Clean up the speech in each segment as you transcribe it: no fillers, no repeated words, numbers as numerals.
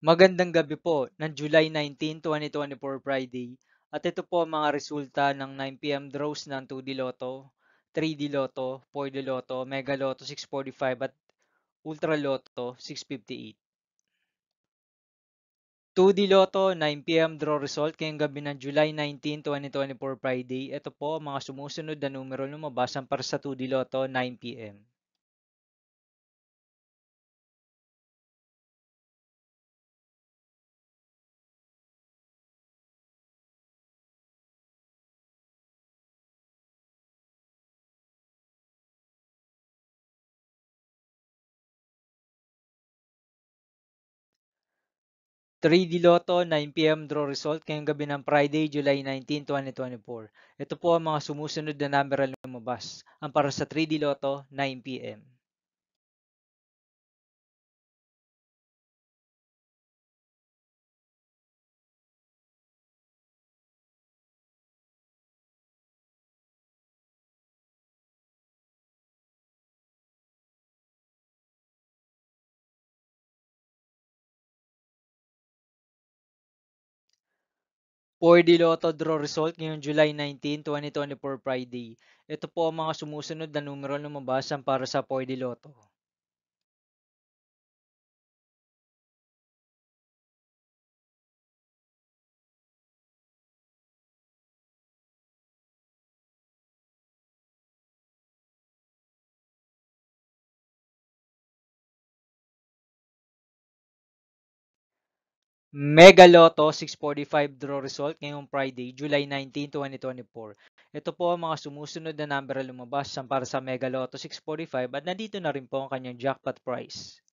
Magandang gabi po ng July 19, 2024 Friday. At ito po ang mga resulta ng 9 PM draws ng 2D Lotto, 3D Lotto, 4D Lotto, Mega Lotto 645 at Ultra Lotto 658. 2D Lotto 9 PM draw result ngayong gabi ng July 19, 2024 Friday. Ito po ang mga sumusunod na numero lumabas para sa 2D Lotto 9 PM. 3D Lotto 9 PM draw result ngayong gabi ng Friday, July 19, 2024. Ito po ang mga sumusunod na number na lumabas. Ang para sa 3D Lotto 9 PM. 4D Lotto draw result ngayong July 19, 2024 Friday. Ito po ang mga sumusunod na numero na lumabas ang para sa 4D Lotto. 'Mega Lotto 645 draw result ngayong Friday, July 19, 2024. Ito po ang mga sumusunod na number na lumabas ang para sa Mega Lotto 645 at nandito na rin po ang kanyang jackpot price.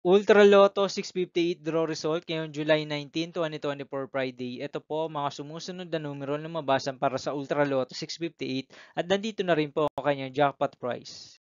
'Ultra Lotto 658 draw result ngayong July 19, 2024 Friday. Ito po ang mga sumusunod na numero na lumabas para sa Ultra Lotto 658 at nandito na rin po ang kanyang jackpot price.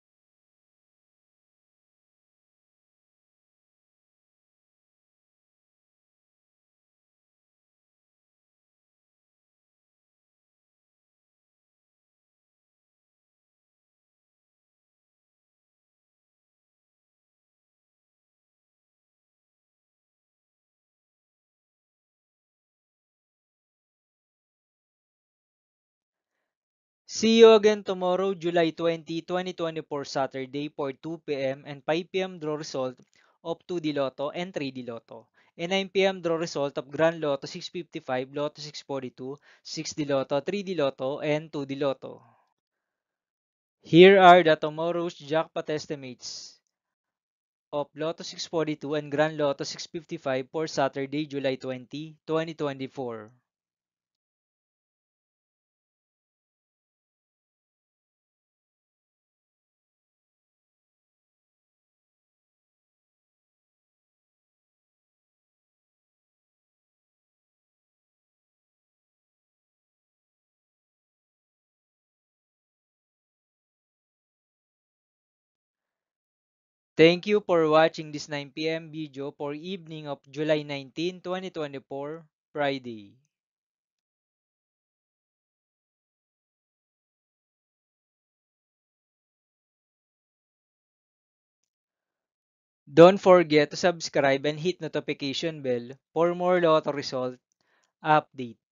'See you again tomorrow, July 20, 2024 Saturday for 2 PM and 5 PM draw result of 2D Lotto and 3D Lotto. And 9 PM draw result of Grand Lotto 655, Lotto 642, 6D Lotto, 3D Lotto, and 2D Lotto. Here are the tomorrow's jackpot estimates of Lotto 642 and Grand Lotto 655 for Saturday, July 20, 2024. Thank you for watching this 9 PM video for evening of July 19, 2024, Friday. Don't forget to subscribe and hit notification bell for more lotto result update.